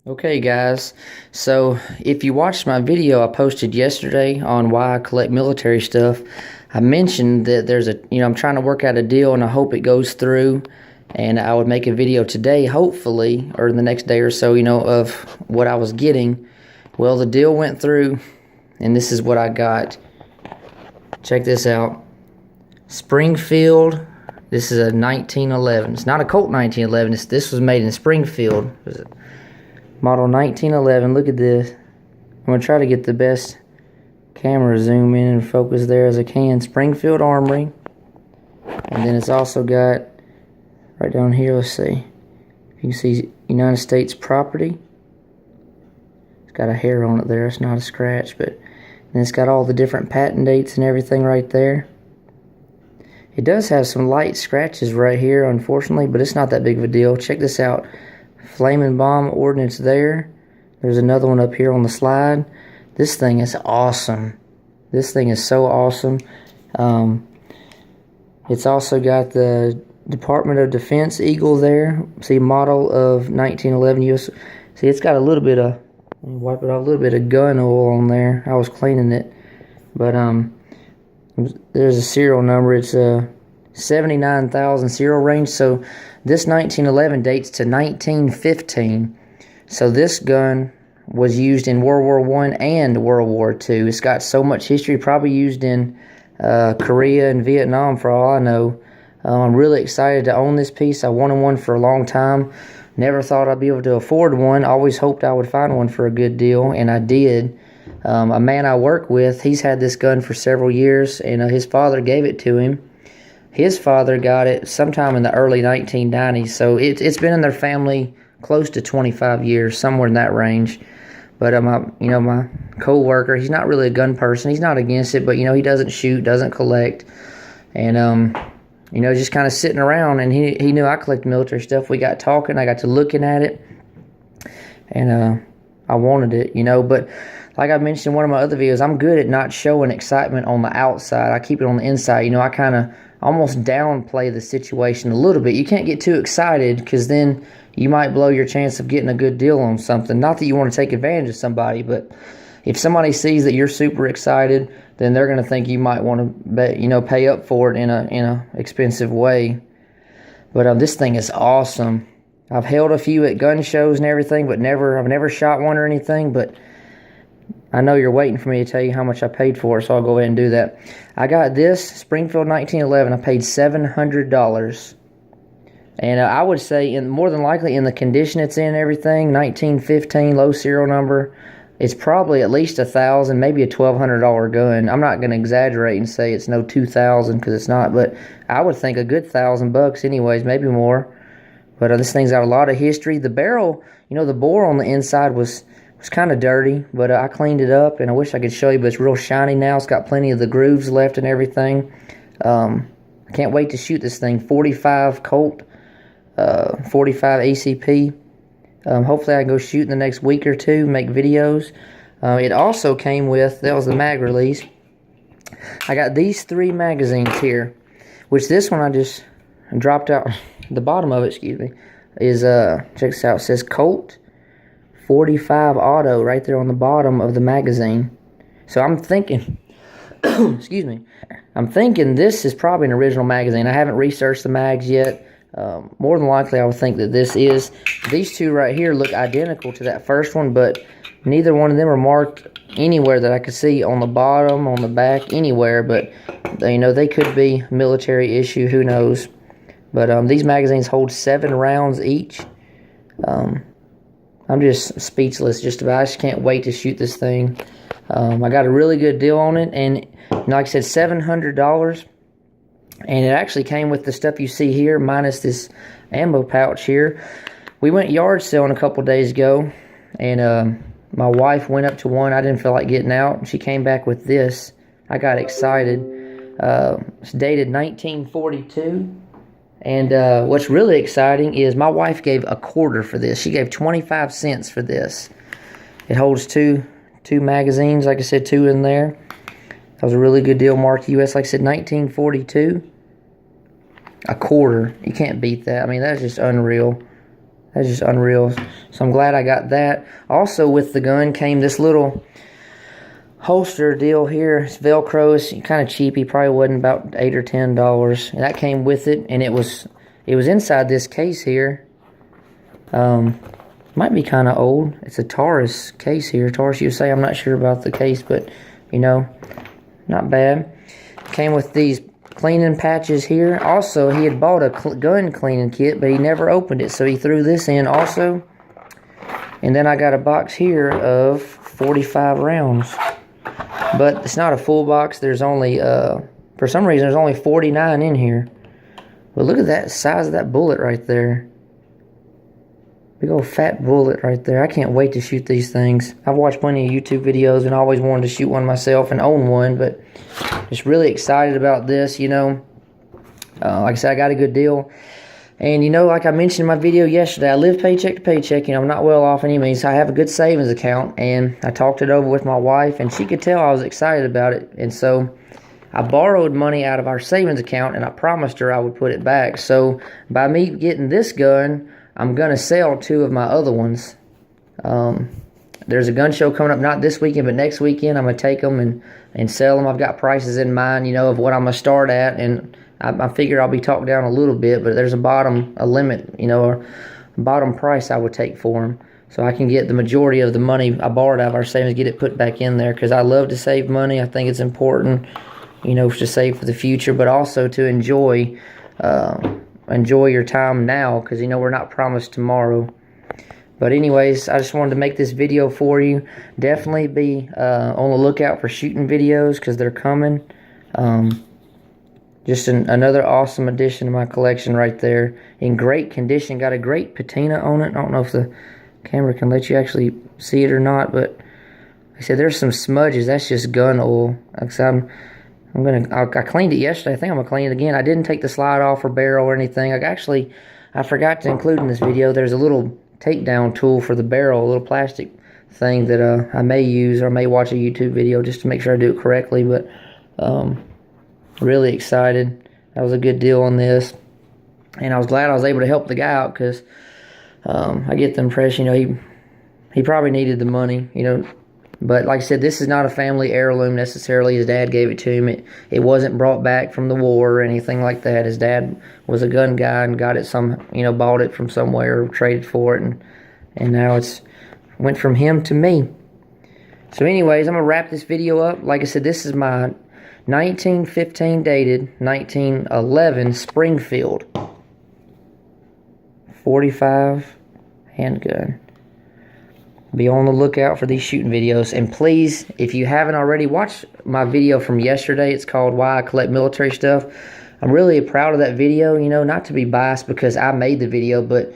Okay guys, so if you watched my video I posted yesterday on why I collect military stuff, I mentioned that I'm trying to work out a deal and I hope it goes through, and I would make a video today hopefully, or the next day or so, of what I was getting. Well, the deal went through and this is what I got. Check this out. Springfield. This is a 1911. It's not a Colt 1911. This was made in Springfield. Model 1911. Look at this. I'm going to try to get the best camera zoom in and focus there as I can. Springfield Armory. And then it's also got, right down here, let's see. You can see United States property. It's got a hair on it there. It's not a scratch, but then it's got all the different patent dates and everything right there. It does have some light scratches right here, unfortunately, but it's not that big of a deal. Check this out. Flaming bomb ordnance there. There's another one up here on the slide. This thing is awesome. This thing is so awesome. It's also got the Department of Defense eagle there. See, model of 1911 US. See, it's got a little bit of, let me wipe it off, a little bit of gun oil on there. I was cleaning it, but there's a serial number. It's 79,000 serial range. So this 1911 dates to 1915. So this gun was used in World War I and World War II. It's got so much history, probably used in Korea and Vietnam for all I know. I'm really excited to own this piece. I wanted one for a long time. Never thought I'd be able to afford one. Always hoped I would find one for a good deal, and I did. A man I work with, he's had this gun for several years, and his father gave it to him. His father got it sometime in the early 1990s, so it's been in their family close to 25 years, somewhere in that range. But my co-worker, he's not really a gun person. He's not against it, but he doesn't shoot, doesn't collect, and just kind of sitting around. And he knew I collect military stuff. We got talking. I got to looking at it, and I wanted it, But like I mentioned in one of my other videos, I'm good at not showing excitement on the outside. I keep it on the inside. I kind of almost downplay the situation a little bit. You can't get too excited because then you might blow your chance of getting a good deal on something. Not that you want to take advantage of somebody, but if somebody sees that you're super excited, then they're going to think you might want to, pay up for it in a expensive way. But this thing is awesome. I've held a few at gun shows and everything, but I've never shot one or anything. But I know you're waiting for me to tell you how much I paid for it, so I'll go ahead and do that. I got this Springfield 1911. I paid $700. And I would say, more than likely, in the condition it's in and everything, 1915, low serial number, it's probably at least $1,000, maybe a $1,200 gun. I'm not going to exaggerate and say it's no $2,000 because it's not, but I would think a good $1,000 anyways, maybe more. But this thing's got a lot of history. The barrel, the bore on the inside was kind of dirty, but I cleaned it up, and I wish I could show you, but it's real shiny now. It's got plenty of the grooves left and everything. I can't wait to shoot this thing. 45 Colt, 45 ACP. Hopefully I can go shoot in the next week or two, make videos. It also came with, that was the mag release. I got these 3 magazines here, which this one I just dropped out. The bottom of it, is, check this out, it says Colt 45 Auto right there on the bottom of the magazine. So I'm thinking, excuse me, I'm thinking this is probably an original magazine. I haven't researched the mags yet. More than likely I would think that this is. These 2 right here look identical to that first one, but neither one of them are marked anywhere that I could see, on the bottom, on the back, anywhere. But they could be military issue, who knows. But these magazines hold 7 rounds each. I'm just speechless just about. I just can't wait to shoot this thing. I got a really good deal on it, and like I said, $700. And it actually came with the stuff you see here, minus this ammo pouch here. We went yard selling a couple days ago, and my wife went up to one. I didn't feel like getting out. She came back with this. I got excited. It's dated 1942. And what's really exciting is my wife gave a quarter for this. She gave 25 cents for this. It holds two magazines, like I said, 2 in there. That was a really good deal, marked U.S. Like I said, 1942. A quarter. You can't beat that. I mean, that's just unreal. That's just unreal. So I'm glad I got that. Also with the gun came this little holster deal here. It's Velcro. It's kind of cheap. He probably wasn't about $8 or $10. And that came with it, and it was inside this case here. Might be kind of old. It's a Taurus case here. Taurus USA. I'm not sure about the case, but you know, not bad. Came with these cleaning patches here. Also, he had bought a gun cleaning kit, but he never opened it, so he threw this in also. And then I got a box here of 45 rounds. But it's not a full box. There's only, for some reason, there's only 49 in here. But look at that size of that bullet right there. Big old fat bullet right there. I can't wait to shoot these things. I've watched plenty of YouTube videos and I always wanted to shoot one myself and own one. But just really excited about this, you know. Like I said, I got a good deal. And, you know, like I mentioned in my video yesterday, I live paycheck to paycheck. You know, I'm not well off any means. So I have a good savings account. And I talked it over with my wife, and she could tell I was excited about it. And so I borrowed money out of our savings account, and I promised her I would put it back. So by me getting this gun, I'm going to sell 2 of my other ones. There's a gun show coming up, not this weekend, but next weekend. I'm going to take them and sell them. I've got prices in mind, you know, of what I'm going to start at. And I figure I'll be talked down a little bit, but there's a limit, you know, or bottom price I would take for them. So I can get the majority of the money I borrowed out of our savings, get it put back in there, because I love to save money. I think it's important, you know, to save for the future, but also to enjoy your time now, because, you know, we're not promised tomorrow. But anyways, I just wanted to make this video for you. Definitely be on the lookout for shooting videos, because they're coming. Just another awesome addition to my collection right there. In great condition. Got a great patina on it. I don't know if the camera can let you actually see it or not, but like I said, there's some smudges. That's just gun oil. Like I said, I cleaned it yesterday. I think I'm going to clean it again. I didn't take the slide off or barrel or anything. I forgot to include in this video, there's a little takedown tool for the barrel, a little plastic thing that I may use, or I may watch a YouTube video just to make sure I do it correctly. But really excited. That was a good deal on this, and I was glad I was able to help the guy out, because I get the impression, you know, he probably needed the money, you know. But like I said, this is not a family heirloom necessarily. His dad gave it to him. It wasn't brought back from the war or anything like that. His dad was a gun guy and got it bought it from somewhere or traded for it, and now it's went from him to me. So anyways, I'm gonna wrap this video up. Like I said, this is my 1915 dated 1911 Springfield 45 handgun. Be on the lookout for these shooting videos. And please, if you haven't already, watched my video from yesterday. It's called Why I Collect Military Stuff. I'm really proud of that video, you know, not to be biased because I made the video, but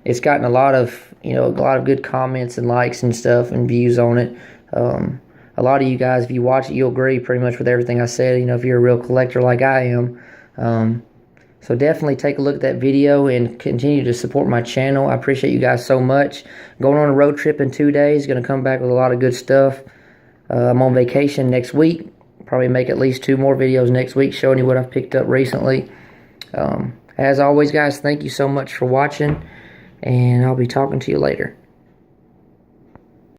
it's gotten a lot of good comments and likes and stuff and views on it. A lot of you guys, if you watch it, you'll agree pretty much with everything I said, you know, if you're a real collector like I am. So definitely take a look at that video and continue to support my channel. I appreciate you guys so much. Going on a road trip in 2 days. Going to come back with a lot of good stuff. I'm on vacation next week. Probably make at least 2 more videos next week showing you what I've picked up recently. As always, guys, thank you so much for watching. And I'll be talking to you later.